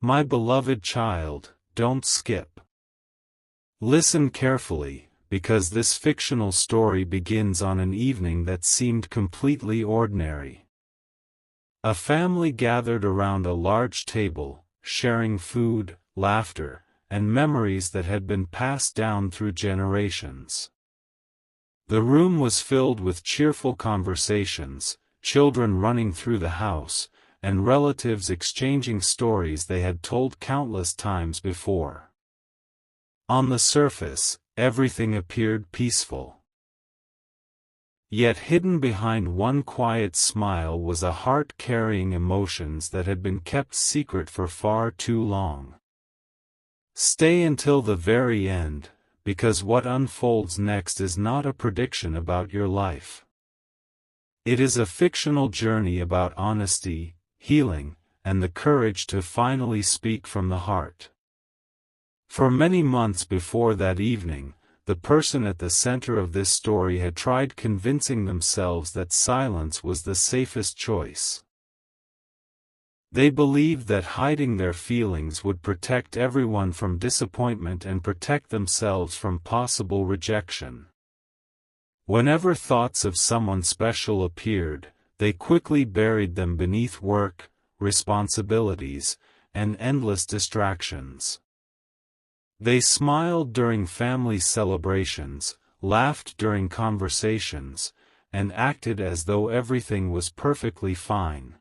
My beloved child, don't skip. Listen carefully, because this fictional story begins on an evening that seemed completely ordinary. A family gathered around a large table, sharing food, laughter, and memories that had been passed down through generations. The room was filled with cheerful conversations, children running through the house, and relatives exchanging stories they had told countless times before. On the surface, everything appeared peaceful. Yet hidden behind one quiet smile was a heart carrying emotions that had been kept secret for far too long. Stay until the very end, because what unfolds next is not a prediction about your life. It is a fictional journey about honesty, healing, and the courage to finally speak from the heart. For many months before that evening, the person at the center of this story had tried convincing themselves that silence was the safest choice. They believed that hiding their feelings would protect everyone from disappointment and protect themselves from possible rejection. Whenever thoughts of someone special appeared, they quickly buried them beneath work, responsibilities, and endless distractions. They smiled during family celebrations, laughed during conversations, and acted as though everything was perfectly fine.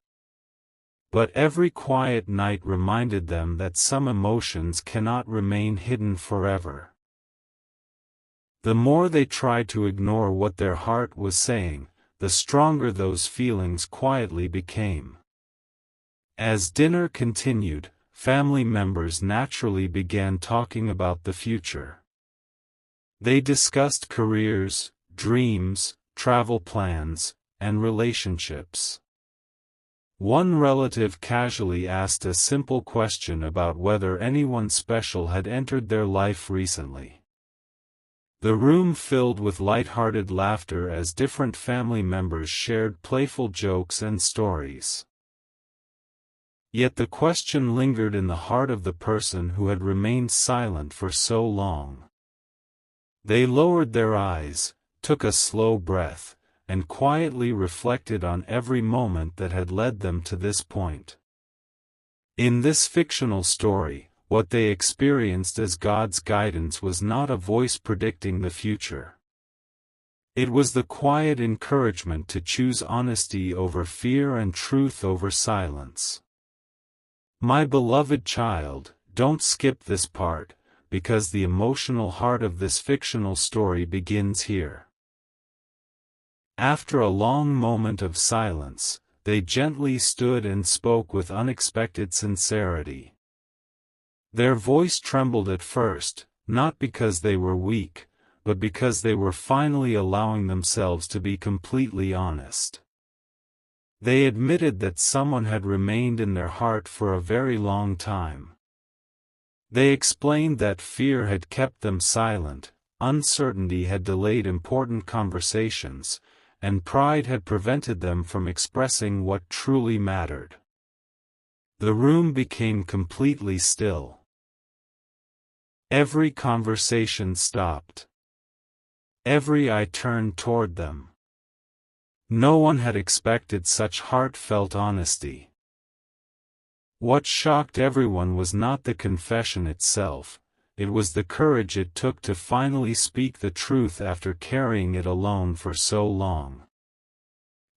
But every quiet night reminded them that some emotions cannot remain hidden forever. The more they tried to ignore what their heart was saying, the stronger those feelings quietly became. As dinner continued, family members naturally began talking about the future. They discussed careers, dreams, travel plans, and relationships. One relative casually asked a simple question about whether anyone special had entered their life recently. The room filled with light-hearted laughter as different family members shared playful jokes and stories. Yet the question lingered in the heart of the person who had remained silent for so long. They lowered their eyes, took a slow breath, and quietly reflected on every moment that had led them to this point. In this fictional story, what they experienced as God's guidance was not a voice predicting the future. It was the quiet encouragement to choose honesty over fear and truth over silence. My beloved child, don't skip this part, because the emotional heart of this fictional story begins here. After a long moment of silence, they gently stood and spoke with unexpected sincerity. Their voice trembled at first, not because they were weak, but because they were finally allowing themselves to be completely honest. They admitted that someone had remained in their heart for a very long time. They explained that fear had kept them silent, uncertainty had delayed important conversations, and pride had prevented them from expressing what truly mattered. The room became completely still. Every conversation stopped. Every eye turned toward them. No one had expected such heartfelt honesty. What shocked everyone was not the confession itself, it was the courage it took to finally speak the truth after carrying it alone for so long.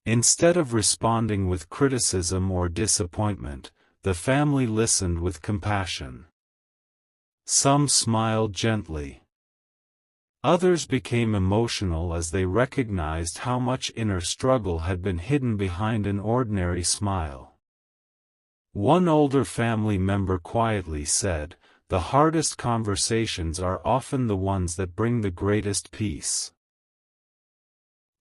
Instead of responding with criticism or disappointment, the family listened with compassion. Some smiled gently. Others became emotional as they recognized how much inner struggle had been hidden behind an ordinary smile. One older family member quietly said, "The hardest conversations are often the ones that bring the greatest peace."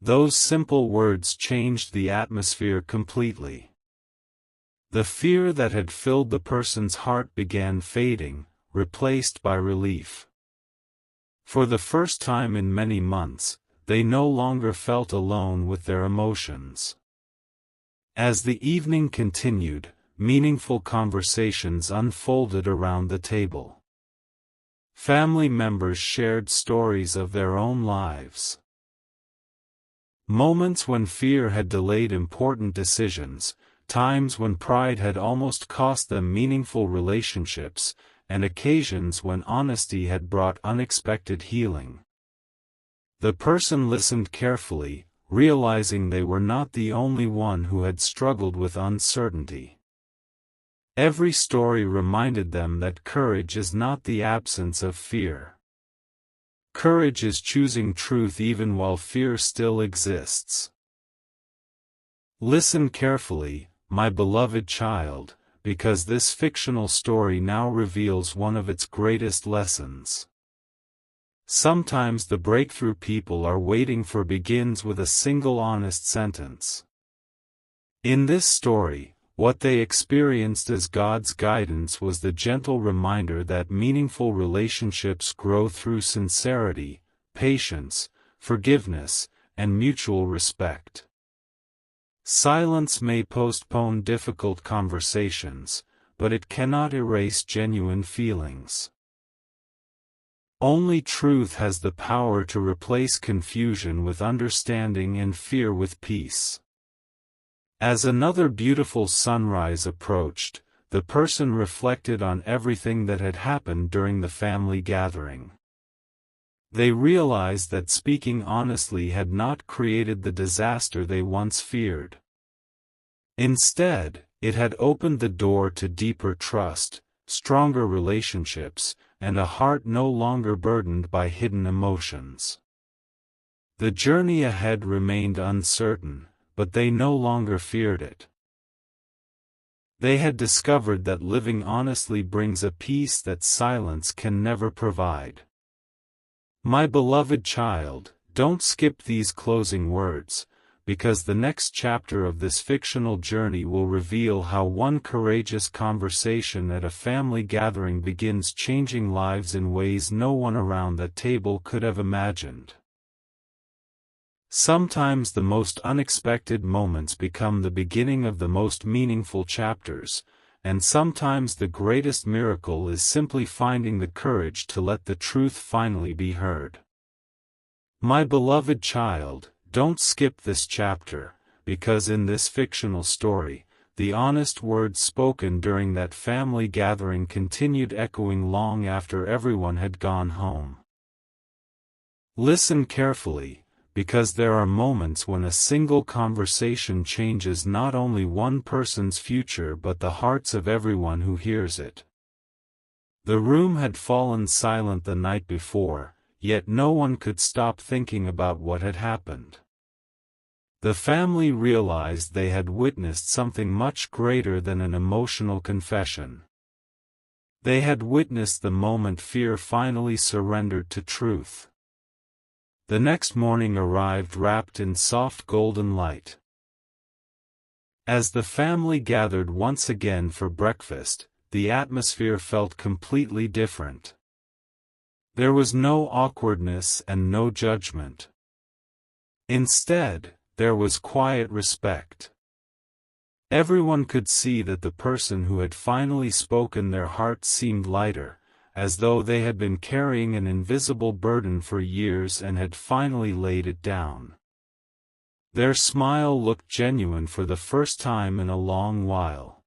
Those simple words changed the atmosphere completely. The fear that had filled the person's heart began fading, replaced by relief. For the first time in many months, they no longer felt alone with their emotions. As the evening continued, meaningful conversations unfolded around the table. Family members shared stories of their own lives. Moments when fear had delayed important decisions, times when pride had almost cost them meaningful relationships, and occasions when honesty had brought unexpected healing. The person listened carefully, realizing they were not the only one who had struggled with uncertainty. Every story reminded them that courage is not the absence of fear. Courage is choosing truth even while fear still exists. Listen carefully, my beloved child, because this fictional story now reveals one of its greatest lessons. Sometimes the breakthrough people are waiting for begins with a single honest sentence. In this story, what they experienced as God's guidance was the gentle reminder that meaningful relationships grow through sincerity, patience, forgiveness, and mutual respect. Silence may postpone difficult conversations, but it cannot erase genuine feelings. Only truth has the power to replace confusion with understanding and fear with peace. As another beautiful sunrise approached, the person reflected on everything that had happened during the family gathering. They realized that speaking honestly had not created the disaster they once feared. Instead, it had opened the door to deeper trust, stronger relationships, and a heart no longer burdened by hidden emotions. The journey ahead remained uncertain, but they no longer feared it. They had discovered that living honestly brings a peace that silence can never provide. My beloved child, don't skip these closing words, because the next chapter of this fictional journey will reveal how one courageous conversation at a family gathering begins changing lives in ways no one around that table could have imagined. Sometimes the most unexpected moments become the beginning of the most meaningful chapters, and sometimes the greatest miracle is simply finding the courage to let the truth finally be heard. My beloved child, don't skip this chapter, because in this fictional story, the honest words spoken during that family gathering continued echoing long after everyone had gone home. Listen carefully, because there are moments when a single conversation changes not only one person's future but the hearts of everyone who hears it. The room had fallen silent the night before, yet no one could stop thinking about what had happened. The family realized they had witnessed something much greater than an emotional confession. They had witnessed the moment fear finally surrendered to truth. The next morning arrived wrapped in soft golden light. As the family gathered once again for breakfast, the atmosphere felt completely different. There was no awkwardness and no judgment. Instead, there was quiet respect. Everyone could see that the person who had finally spoken their hearts seemed lighter, as though they had been carrying an invisible burden for years and had finally laid it down. Their smile looked genuine for the first time in a long while.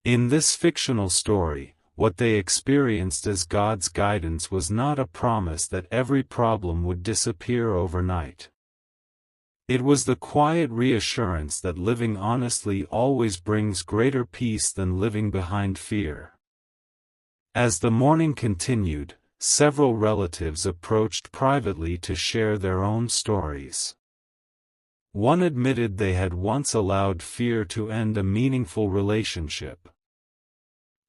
In this fictional story, what they experienced as God's guidance was not a promise that every problem would disappear overnight. It was the quiet reassurance that living honestly always brings greater peace than living behind fear. As the morning continued, several relatives approached privately to share their own stories. One admitted they had once allowed fear to end a meaningful relationship.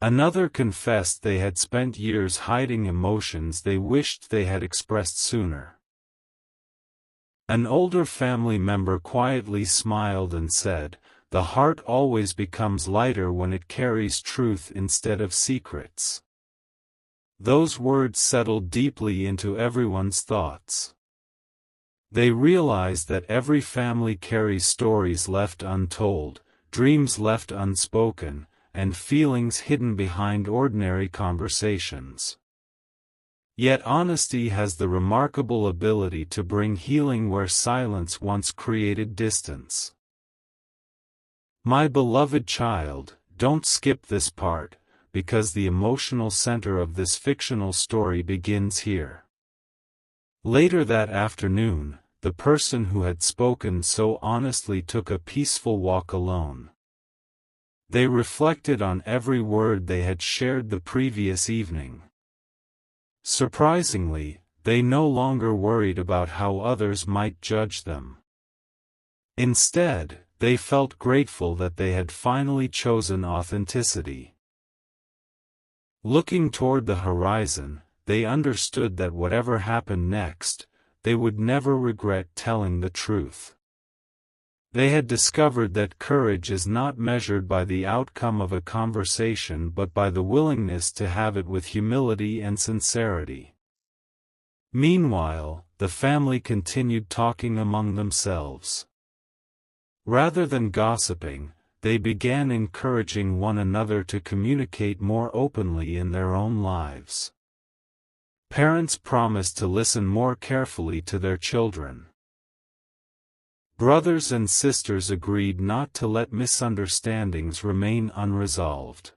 Another confessed they had spent years hiding emotions they wished they had expressed sooner. An older family member quietly smiled and said, "The heart always becomes lighter when it carries truth instead of secrets." Those words settled deeply into everyone's thoughts. They realized that every family carries stories left untold, dreams left unspoken, and feelings hidden behind ordinary conversations. Yet honesty has the remarkable ability to bring healing where silence once created distance. My beloved child, don't skip this part, because the emotional center of this fictional story begins here. Later that afternoon, the person who had spoken so honestly took a peaceful walk alone. They reflected on every word they had shared the previous evening. Surprisingly, they no longer worried about how others might judge them. Instead, they felt grateful that they had finally chosen authenticity. Looking toward the horizon, they understood that whatever happened next, they would never regret telling the truth. They had discovered that courage is not measured by the outcome of a conversation but by the willingness to have it with humility and sincerity. Meanwhile, the family continued talking among themselves. Rather than gossiping, they began encouraging one another to communicate more openly in their own lives. Parents promised to listen more carefully to their children. Brothers and sisters agreed not to let misunderstandings remain unresolved.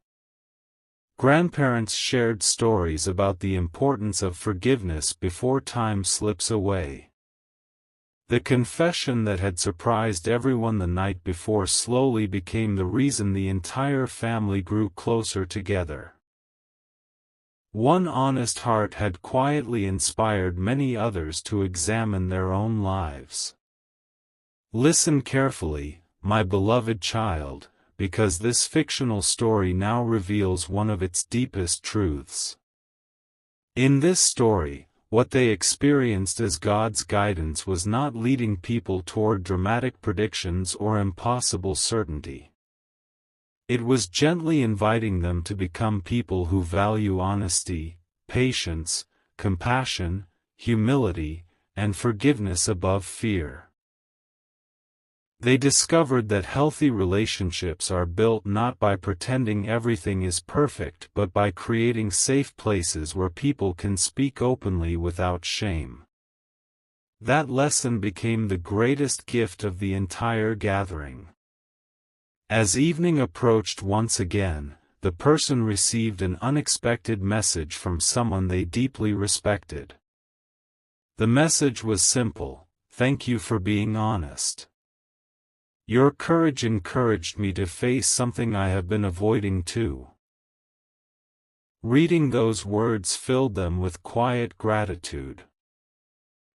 Grandparents shared stories about the importance of forgiveness before time slips away. The confession that had surprised everyone the night before slowly became the reason the entire family grew closer together. One honest heart had quietly inspired many others to examine their own lives. Listen carefully, my beloved child, because this fictional story now reveals one of its deepest truths. In this story, what they experienced as God's guidance was not leading people toward dramatic predictions or impossible certainty. It was gently inviting them to become people who value honesty, patience, compassion, humility, and forgiveness above fear. They discovered that healthy relationships are built not by pretending everything is perfect but by creating safe places where people can speak openly without shame. That lesson became the greatest gift of the entire gathering. As evening approached once again, the person received an unexpected message from someone they deeply respected. The message was simple: "Thank you for being honest. Your courage encouraged me to face something I have been avoiding too." Reading those words filled them with quiet gratitude.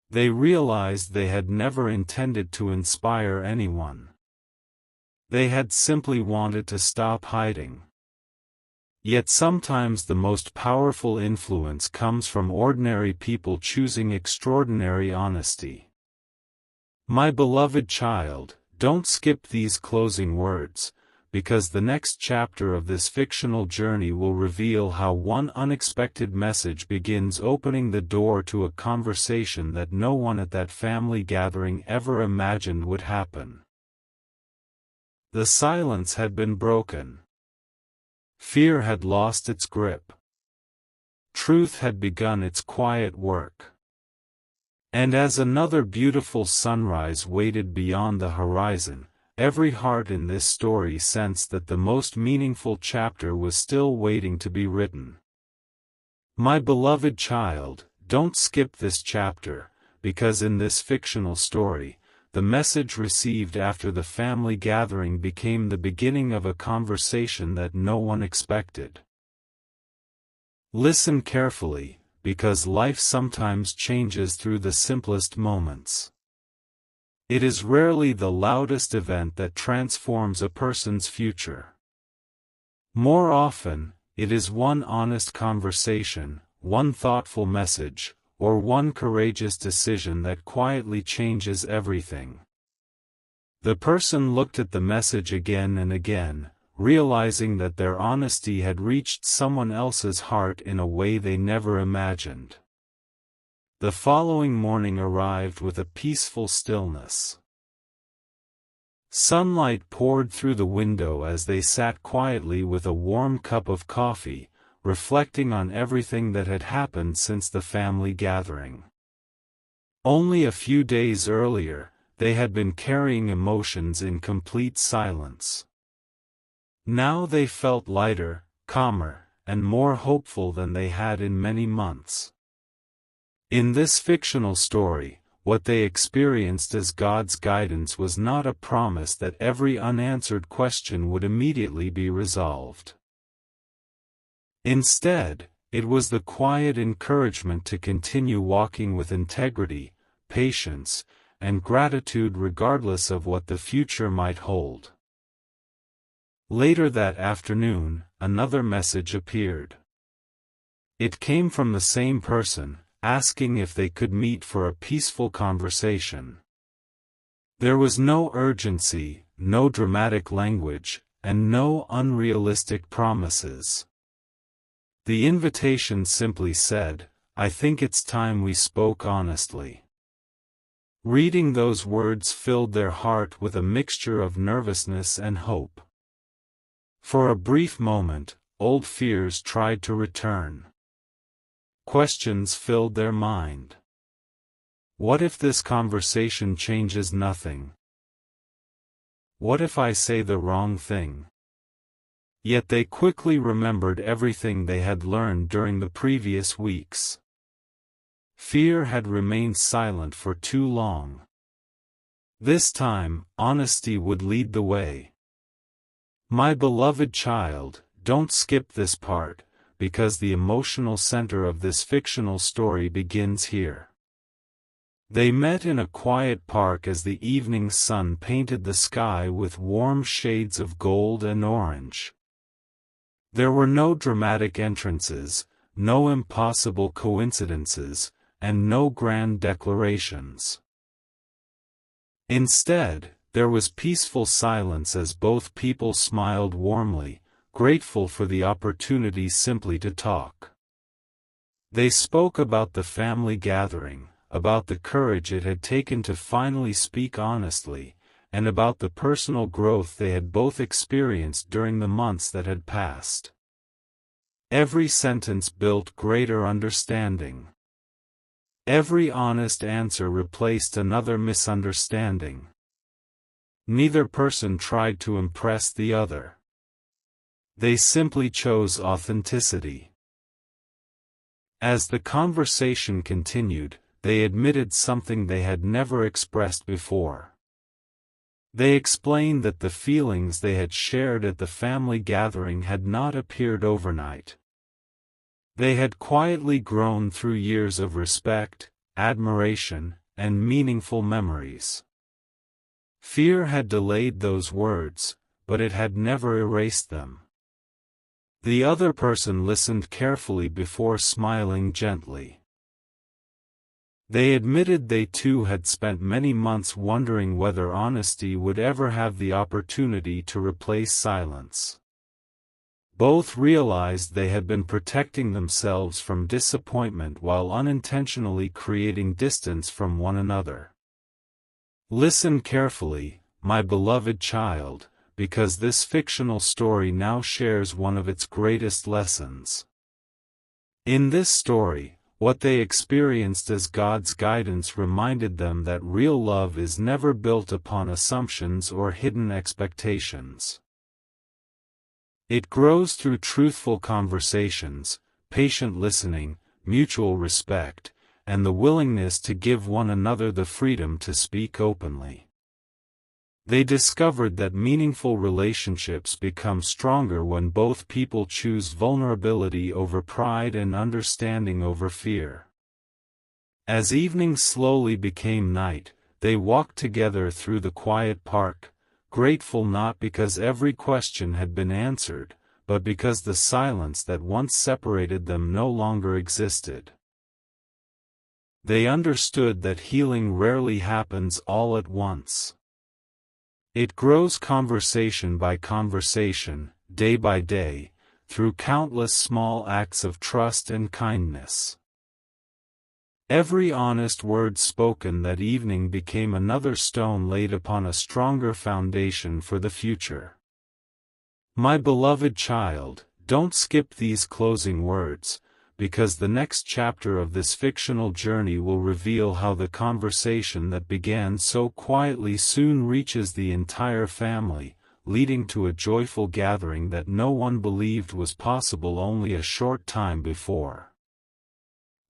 They realized they had never intended to inspire anyone. They had simply wanted to stop hiding. Yet sometimes the most powerful influence comes from ordinary people choosing extraordinary honesty. My beloved child, don't skip these closing words, because the next chapter of this fictional journey will reveal how one unexpected message begins opening the door to a conversation that no one at that family gathering ever imagined would happen. The silence had been broken. Fear had lost its grip. Truth had begun its quiet work. And as another beautiful sunrise waited beyond the horizon, every heart in this story sensed that the most meaningful chapter was still waiting to be written. My beloved child, don't skip this chapter, because in this fictional story, the message received after the family gathering became the beginning of a conversation that no one expected. Listen carefully, because life sometimes changes through the simplest moments. It is rarely the loudest event that transforms a person's future. More often, it is one honest conversation, one thoughtful message, or one courageous decision that quietly changes everything. The person looked at the message again and again, realizing that their honesty had reached someone else's heart in a way they never imagined. The following morning arrived with a peaceful stillness. Sunlight poured through the window as they sat quietly with a warm cup of coffee, reflecting on everything that had happened since the family gathering. Only a few days earlier, they had been carrying emotions in complete silence. Now they felt lighter, calmer, and more hopeful than they had in many months. In this fictional story, what they experienced as God's guidance was not a promise that every unanswered question would immediately be resolved. Instead, it was the quiet encouragement to continue walking with integrity, patience, and gratitude regardless of what the future might hold. Later that afternoon, another message appeared. It came from the same person, asking if they could meet for a peaceful conversation. There was no urgency, no dramatic language, and no unrealistic promises. The invitation simply said, "I think it's time we spoke honestly." Reading those words filled their heart with a mixture of nervousness and hope. For a brief moment, old fears tried to return. Questions filled their mind. What if this conversation changes nothing? What if I say the wrong thing? Yet they quickly remembered everything they had learned during the previous weeks. Fear had remained silent for too long. This time, honesty would lead the way. My beloved child, don't skip this part, because the emotional center of this fictional story begins here. They met in a quiet park as the evening sun painted the sky with warm shades of gold and orange. There were no dramatic entrances, no impossible coincidences, and no grand declarations. Instead, there was peaceful silence as both people smiled warmly, grateful for the opportunity simply to talk. They spoke about the family gathering, about the courage it had taken to finally speak honestly, and about the personal growth they had both experienced during the months that had passed. Every sentence built greater understanding. Every honest answer replaced another misunderstanding. Neither person tried to impress the other. They simply chose authenticity. As the conversation continued, they admitted something they had never expressed before. They explained that the feelings they had shared at the family gathering had not appeared overnight. They had quietly grown through years of respect, admiration, and meaningful memories. Fear had delayed those words, but it had never erased them. The other person listened carefully before smiling gently. They admitted they too had spent many months wondering whether honesty would ever have the opportunity to replace silence. Both realized they had been protecting themselves from disappointment while unintentionally creating distance from one another. Listen carefully, my beloved child, because this fictional story now shares one of its greatest lessons. In this story, what they experienced as God's guidance reminded them that real love is never built upon assumptions or hidden expectations. It grows through truthful conversations, patient listening, mutual respect, and the willingness to give one another the freedom to speak openly. They discovered that meaningful relationships become stronger when both people choose vulnerability over pride and understanding over fear. As evening slowly became night, they walked together through the quiet park, grateful not because every question had been answered, but because the silence that once separated them no longer existed. They understood that healing rarely happens all at once. It grows conversation by conversation, day by day, through countless small acts of trust and kindness. Every honest word spoken that evening became another stone laid upon a stronger foundation for the future. My beloved child, don't skip these closing words, because the next chapter of this fictional journey will reveal how the conversation that began so quietly soon reaches the entire family, leading to a joyful gathering that no one believed was possible only a short time before.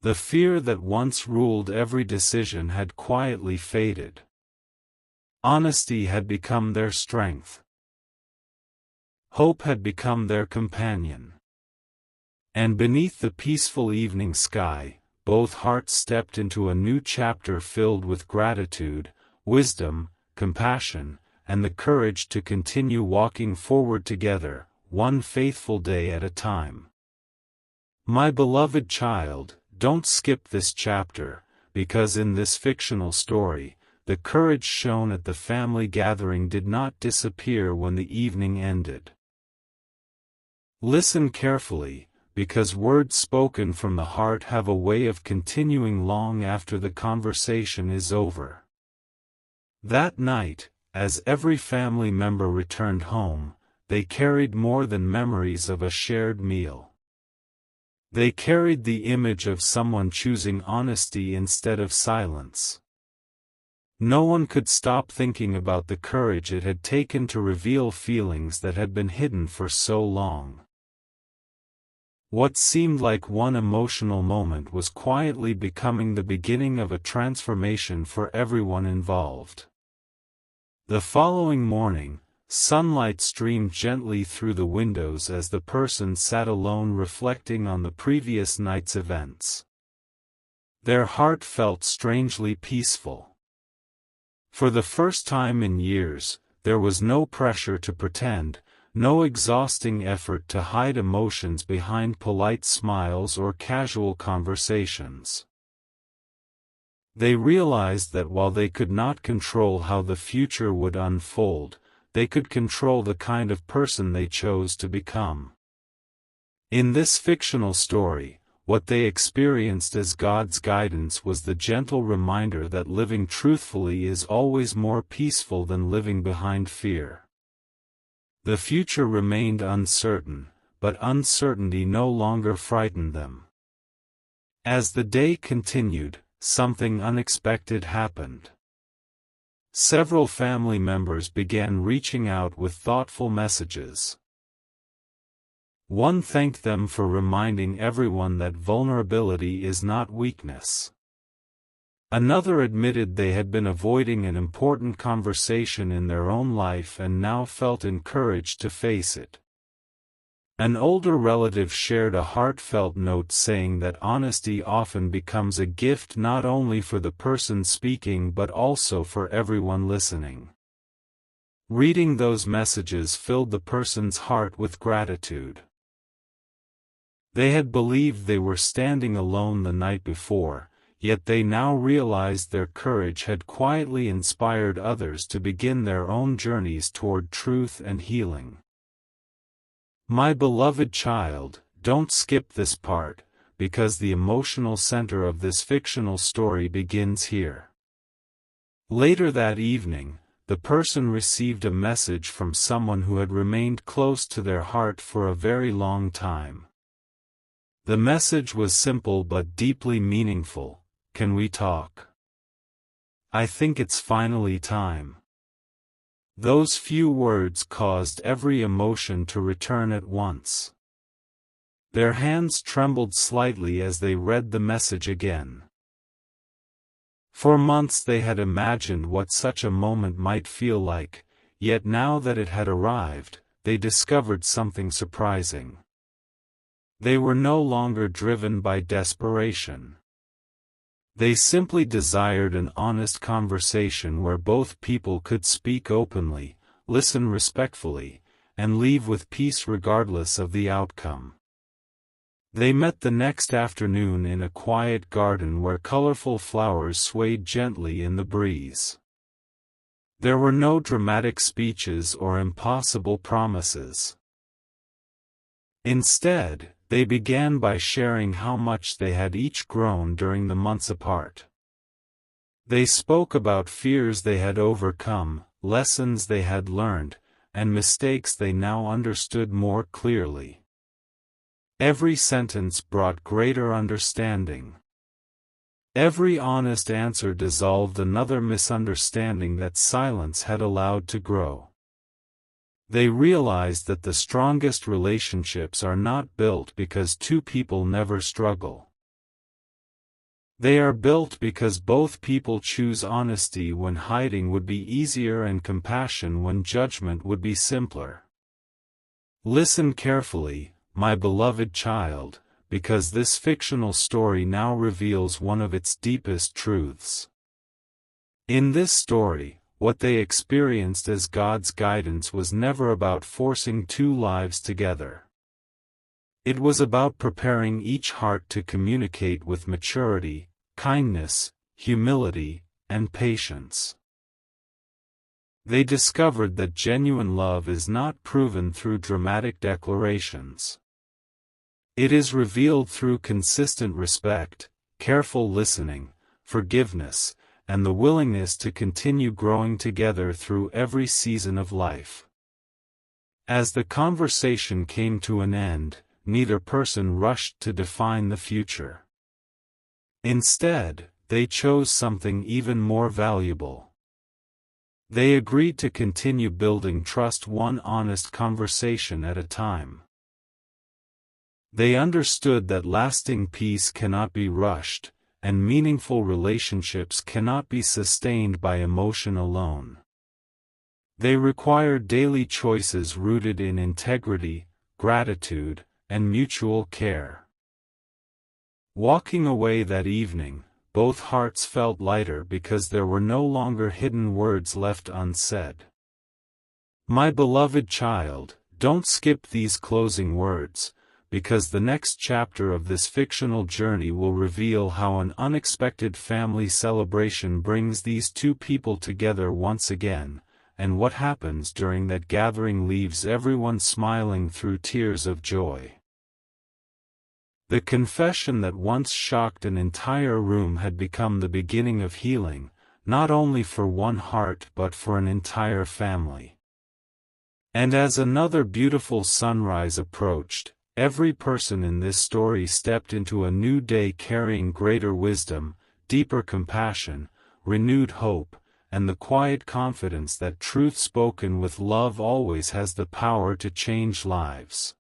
The fear that once ruled every decision had quietly faded. Honesty had become their strength. Hope had become their companion. And beneath the peaceful evening sky, both hearts stepped into a new chapter filled with gratitude, wisdom, compassion, and the courage to continue walking forward together, one faithful day at a time. My beloved child, don't skip this chapter, because in this fictional story, the courage shown at the family gathering did not disappear when the evening ended. Listen carefully, because words spoken from the heart have a way of continuing long after the conversation is over. That night, as every family member returned home, they carried more than memories of a shared meal. They carried the image of someone choosing honesty instead of silence. No one could stop thinking about the courage it had taken to reveal feelings that had been hidden for so long. What seemed like one emotional moment was quietly becoming the beginning of a transformation for everyone involved. The following morning, sunlight streamed gently through the windows as the person sat alone reflecting on the previous night's events. Their heart felt strangely peaceful. For the first time in years, there was no pressure to pretend, no exhausting effort to hide emotions behind polite smiles or casual conversations. They realized that while they could not control how the future would unfold, they could control the kind of person they chose to become. In this fictional story, what they experienced as God's guidance was the gentle reminder that living truthfully is always more peaceful than living behind fear. The future remained uncertain, but uncertainty no longer frightened them. As the day continued, something unexpected happened. Several family members began reaching out with thoughtful messages. One thanked them for reminding everyone that vulnerability is not weakness. Another admitted they had been avoiding an important conversation in their own life and now felt encouraged to face it. An older relative shared a heartfelt note saying that honesty often becomes a gift not only for the person speaking but also for everyone listening. Reading those messages filled the person's heart with gratitude. They had believed they were standing alone the night before, yet they now realized their courage had quietly inspired others to begin their own journeys toward truth and healing. My beloved child, don't skip this part, because the emotional center of this fictional story begins here. Later that evening, the person received a message from someone who had remained close to their heart for a very long time. The message was simple but deeply meaningful: "Can we talk? I think it's finally time." Those few words caused every emotion to return at once. Their hands trembled slightly as they read the message again. For months they had imagined what such a moment might feel like, yet now that it had arrived, they discovered something surprising. They were no longer driven by desperation. They simply desired an honest conversation where both people could speak openly, listen respectfully, and leave with peace regardless of the outcome. They met the next afternoon in a quiet garden where colorful flowers swayed gently in the breeze. There were no dramatic speeches or impossible promises. Instead, They began by sharing how much they had each grown during the months apart. They spoke about fears they had overcome, lessons they had learned, and mistakes they now understood more clearly. Every sentence brought greater understanding. Every honest answer dissolved another misunderstanding that silence had allowed to grow. They realized that the strongest relationships are not built because two people never struggle. They are built because both people choose honesty when hiding would be easier and compassion when judgment would be simpler. Listen carefully, my beloved child, because this fictional story now reveals one of its deepest truths. In this story, what they experienced as God's guidance was never about forcing two lives together. It was about preparing each heart to communicate with maturity, kindness, humility, and patience. They discovered that genuine love is not proven through dramatic declarations. It is revealed through consistent respect, careful listening, forgiveness, and the willingness to continue growing together through every season of life. As the conversation came to an end, neither person rushed to define the future. Instead, they chose something even more valuable. They agreed to continue building trust one honest conversation at a time. They understood that lasting peace cannot be rushed, and meaningful relationships cannot be sustained by emotion alone. They require daily choices rooted in integrity, gratitude, and mutual care. Walking away that evening, both hearts felt lighter because there were no longer hidden words left unsaid. My beloved child, don't skip these closing words, because the next chapter of this fictional journey will reveal how an unexpected family celebration brings these two people together once again, and what happens during that gathering leaves everyone smiling through tears of joy. The confession that once shocked an entire room had become the beginning of healing, not only for one heart but for an entire family. And as another beautiful sunrise approached, every person in this story stepped into a new day carrying greater wisdom, deeper compassion, renewed hope, and the quiet confidence that truth spoken with love always has the power to change lives.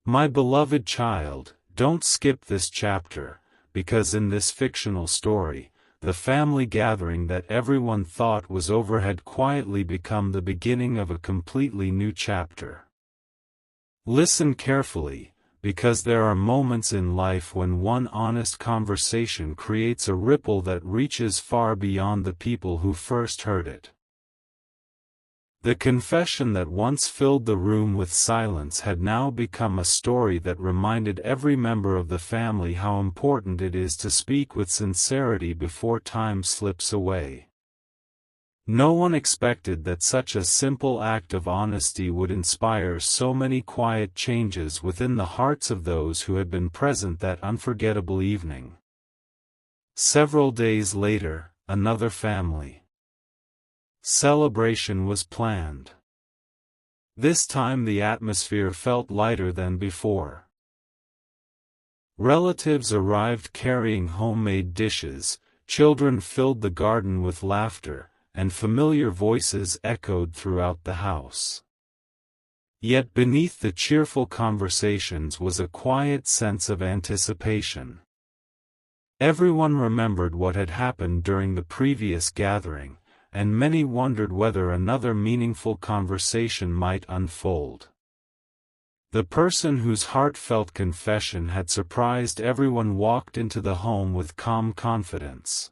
My beloved child, don't skip this chapter, because in this fictional story, the family gathering that everyone thought was over had quietly become the beginning of a completely new chapter. Listen carefully, because there are moments in life when one honest conversation creates a ripple that reaches far beyond the people who first heard it. The confession that once filled the room with silence had now become a story that reminded every member of the family how important it is to speak with sincerity before time slips away. No one expected that such a simple act of honesty would inspire so many quiet changes within the hearts of those who had been present that unforgettable evening. Several days later, another family celebration was planned. This time the atmosphere felt lighter than before. Relatives arrived carrying homemade dishes, children filled the garden with laughter, and familiar voices echoed throughout the house. Yet beneath the cheerful conversations was a quiet sense of anticipation. Everyone remembered what had happened during the previous gathering, and many wondered whether another meaningful conversation might unfold. The person whose heartfelt confession had surprised everyone walked into the home with calm confidence.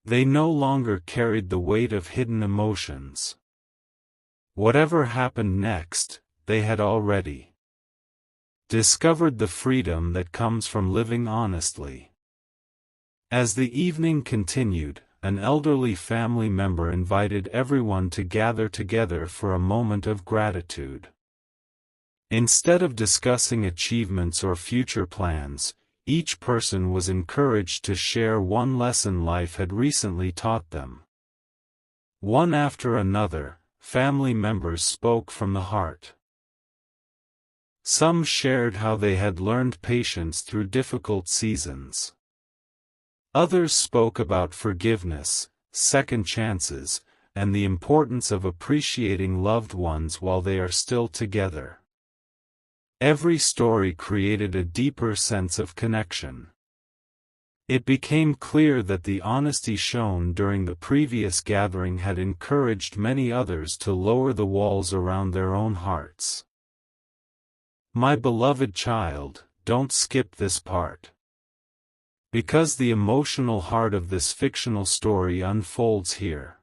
They no longer carried the weight of hidden emotions. Whatever happened next, they had already discovered the freedom that comes from living honestly. As the evening continued, an elderly family member invited everyone to gather together for a moment of gratitude. Instead of discussing achievements or future plans, each person was encouraged to share one lesson life had recently taught them. One after another, family members spoke from the heart. Some shared how they had learned patience through difficult seasons. Others spoke about forgiveness, second chances, and the importance of appreciating loved ones while they are still together. Every story created a deeper sense of connection. It became clear that the honesty shown during the previous gathering had encouraged many others to lower the walls around their own hearts. My beloved child, don't skip this part. Because the emotional heart of this fictional story unfolds here.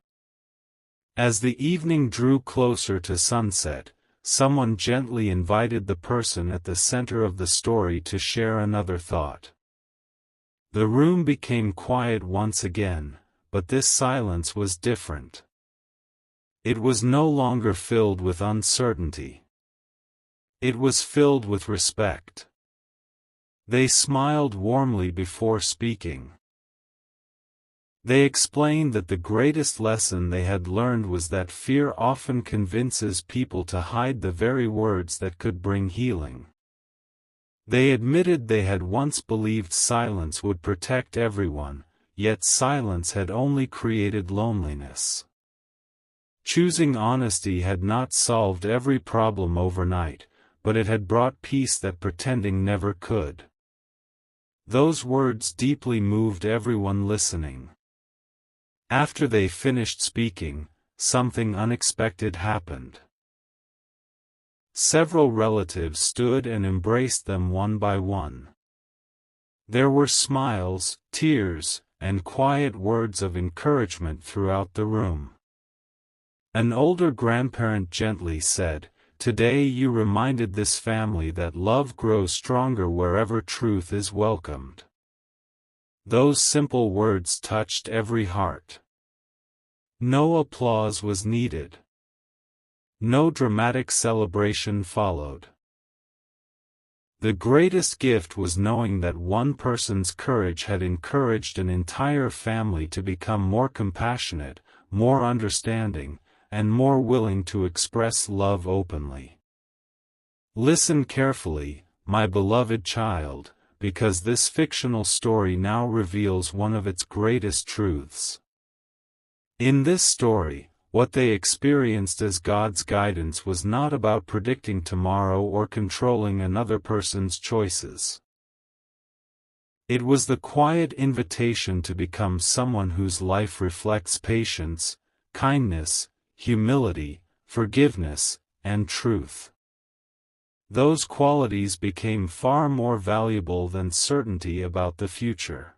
As the evening drew closer to sunset, someone gently invited the person at the center of the story to share another thought. The room became quiet once again, but this silence was different. It was no longer filled with uncertainty. It was filled with respect. They smiled warmly before speaking. They explained that the greatest lesson they had learned was that fear often convinces people to hide the very words that could bring healing. They admitted they had once believed silence would protect everyone, yet silence had only created loneliness. Choosing honesty had not solved every problem overnight, but it had brought peace that pretending never could. Those words deeply moved everyone listening. After they finished speaking, something unexpected happened. Several relatives stood and embraced them one by one. There were smiles, tears, and quiet words of encouragement throughout the room. An older grandparent gently said, "Today you reminded this family that love grows stronger wherever truth is welcomed." Those simple words touched every heart. No applause was needed. No dramatic celebration followed. The greatest gift was knowing that one person's courage had encouraged an entire family to become more compassionate, more understanding, and more willing to express love openly. Listen carefully, my beloved child, because this fictional story now reveals one of its greatest truths. In this story, what they experienced as God's guidance was not about predicting tomorrow or controlling another person's choices. It was the quiet invitation to become someone whose life reflects patience, kindness, humility, forgiveness, and truth. Those qualities became far more valuable than certainty about the future.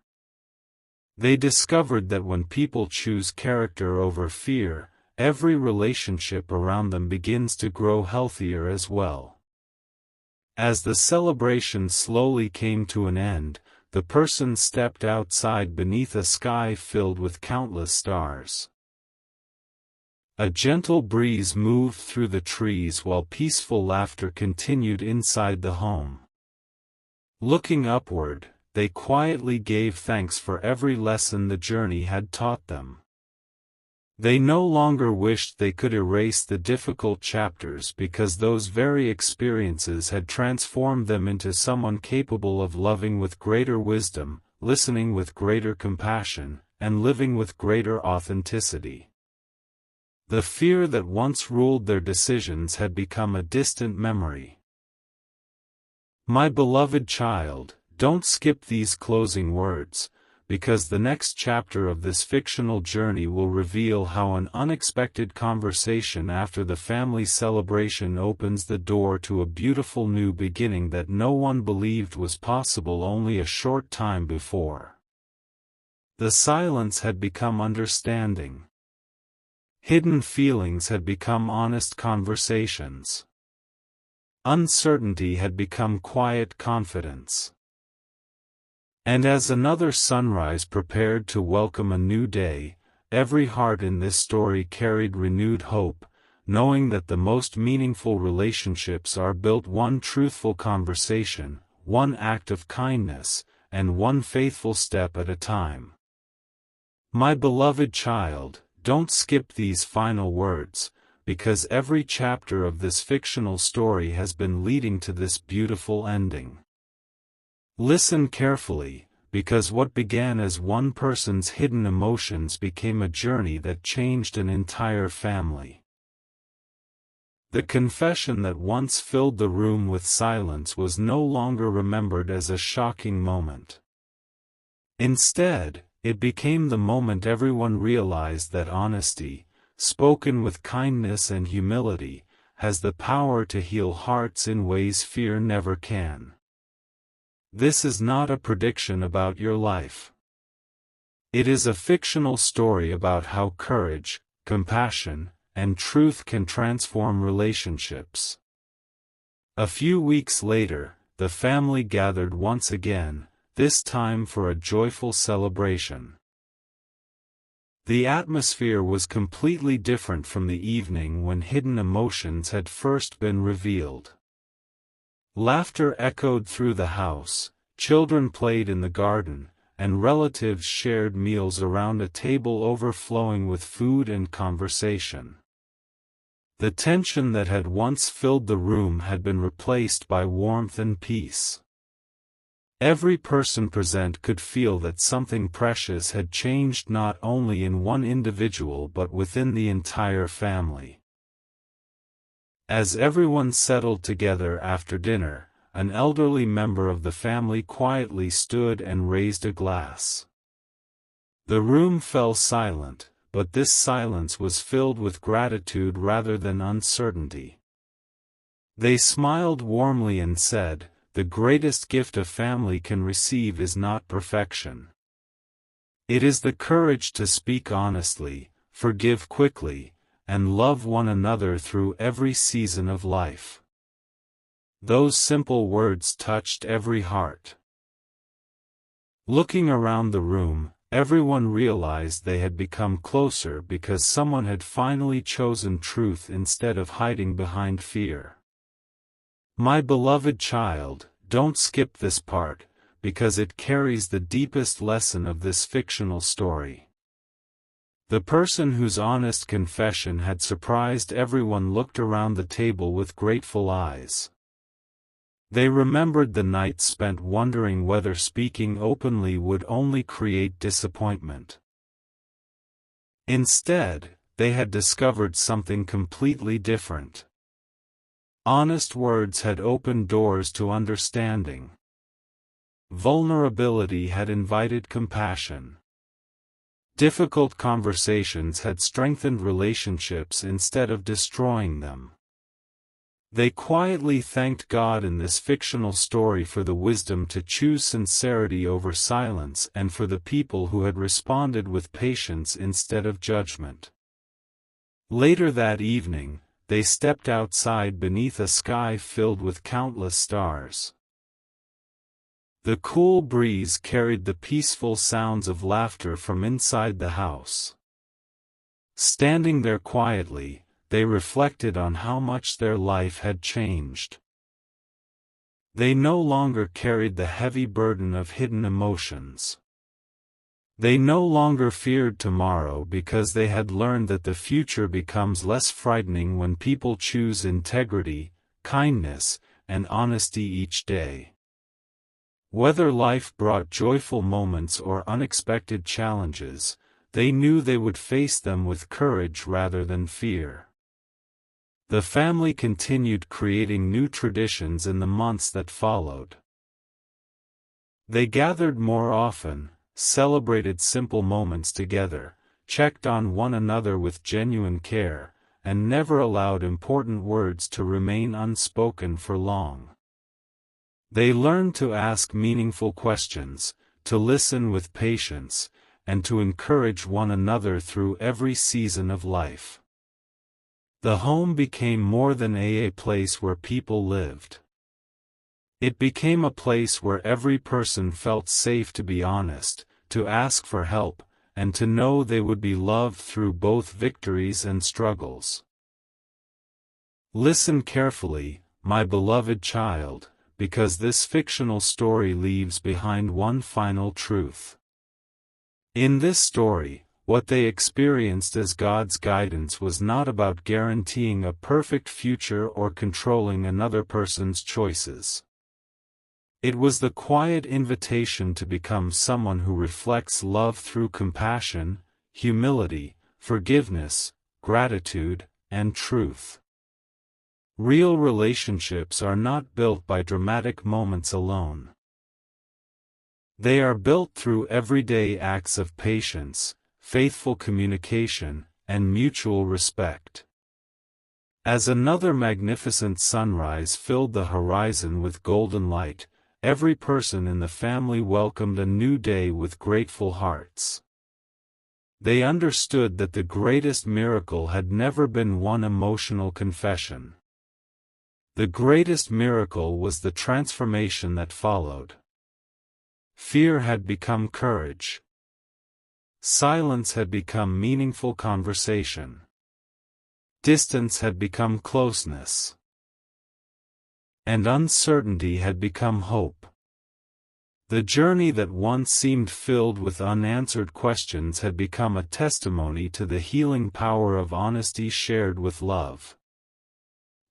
They discovered that when people choose character over fear, every relationship around them begins to grow healthier as well. As the celebration slowly came to an end, the person stepped outside beneath a sky filled with countless stars. A gentle breeze moved through the trees while peaceful laughter continued inside the home. Looking upward, they quietly gave thanks for every lesson the journey had taught them. They no longer wished they could erase the difficult chapters because those very experiences had transformed them into someone capable of loving with greater wisdom, listening with greater compassion, and living with greater authenticity. The fear that once ruled their decisions had become a distant memory. My beloved child, don't skip these closing words, because the next chapter of this fictional journey will reveal how an unexpected conversation after the family celebration opens the door to a beautiful new beginning that no one believed was possible only a short time before. The silence had become understanding. Hidden feelings had become honest conversations. Uncertainty had become quiet confidence. And as another sunrise prepared to welcome a new day, every heart in this story carried renewed hope, knowing that the most meaningful relationships are built one truthful conversation, one act of kindness, and one faithful step at a time. My beloved child, don't skip these final words, because every chapter of this fictional story has been leading to this beautiful ending. Listen carefully, because what began as one person's hidden emotions became a journey that changed an entire family. The confession that once filled the room with silence was no longer remembered as a shocking moment. Instead, it became the moment everyone realized that honesty, spoken with kindness and humility, has the power to heal hearts in ways fear never can. This is not a prediction about your life. It is a fictional story about how courage, compassion, and truth can transform relationships. A few weeks later, the family gathered once again, this time for a joyful celebration. The atmosphere was completely different from the evening when hidden emotions had first been revealed. Laughter echoed through the house, children played in the garden, and relatives shared meals around a table overflowing with food and conversation. The tension that had once filled the room had been replaced by warmth and peace. Every person present could feel that something precious had changed not only in one individual but within the entire family. As everyone settled together after dinner, an elderly member of the family quietly stood and raised a glass. The room fell silent, but this silence was filled with gratitude rather than uncertainty. They smiled warmly and said, "The greatest gift a family can receive is not perfection. It is the courage to speak honestly, forgive quickly, and love one another through every season of life." Those simple words touched every heart. Looking around the room, everyone realized they had become closer because someone had finally chosen truth instead of hiding behind fear. My beloved child, don't skip this part, because it carries the deepest lesson of this fictional story. The person whose honest confession had surprised everyone looked around the table with grateful eyes. They remembered the night spent wondering whether speaking openly would only create disappointment. Instead, they had discovered something completely different. Honest words had opened doors to understanding. Vulnerability had invited compassion. Difficult conversations had strengthened relationships instead of destroying them. They quietly thanked God in this fictional story for the wisdom to choose sincerity over silence and for the people who had responded with patience instead of judgment. Later that evening, they stepped outside beneath a sky filled with countless stars. The cool breeze carried the peaceful sounds of laughter from inside the house. Standing there quietly, they reflected on how much their life had changed. They no longer carried the heavy burden of hidden emotions. They no longer feared tomorrow because they had learned that the future becomes less frightening when people choose integrity, kindness, and honesty each day. Whether life brought joyful moments or unexpected challenges, they knew they would face them with courage rather than fear. The family continued creating new traditions in the months that followed. They gathered more often, celebrated simple moments together, checked on one another with genuine care, and never allowed important words to remain unspoken for long. They learned to ask meaningful questions, to listen with patience, and to encourage one another through every season of life. The home became more than a place where people lived. It became a place where every person felt safe to be honest, to ask for help, and to know they would be loved through both victories and struggles. Listen carefully, my beloved child, because this fictional story leaves behind one final truth. In this story, what they experienced as God's guidance was not about guaranteeing a perfect future or controlling another person's choices. It was the quiet invitation to become someone who reflects love through compassion, humility, forgiveness, gratitude, and truth. Real relationships are not built by dramatic moments alone. They are built through everyday acts of patience, faithful communication, and mutual respect. As another magnificent sunrise filled the horizon with golden light, every person in the family welcomed a new day with grateful hearts. They understood that the greatest miracle had never been one emotional confession. The greatest miracle was the transformation that followed. Fear had become courage. Silence had become meaningful conversation. Distance had become closeness. And uncertainty had become hope. The journey that once seemed filled with unanswered questions had become a testimony to the healing power of honesty shared with love.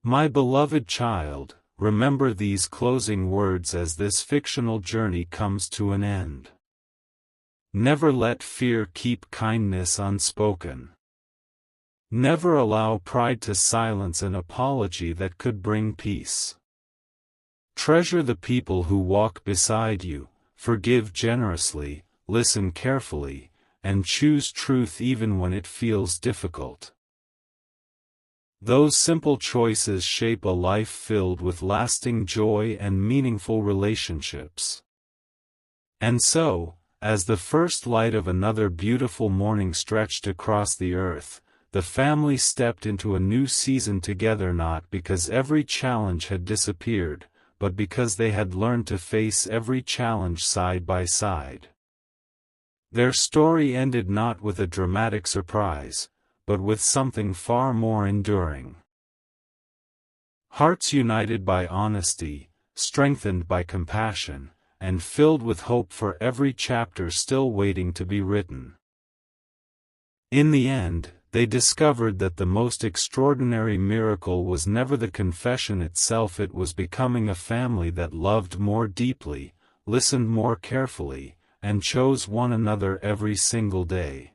My beloved child, remember these closing words as this fictional journey comes to an end. Never let fear keep kindness unspoken. Never allow pride to silence an apology that could bring peace. Treasure the people who walk beside you, forgive generously, listen carefully, and choose truth even when it feels difficult. Those simple choices shape a life filled with lasting joy and meaningful relationships. And so, as the first light of another beautiful morning stretched across the earth, the family stepped into a new season together, not because every challenge had disappeared, but because they had learned to face every challenge side by side. Their story ended not with a dramatic surprise, but with something far more enduring. Hearts united by honesty, strengthened by compassion, and filled with hope for every chapter still waiting to be written. In the end, they discovered that the most extraordinary miracle was never the confession itself, it was becoming a family that loved more deeply, listened more carefully, and chose one another every single day.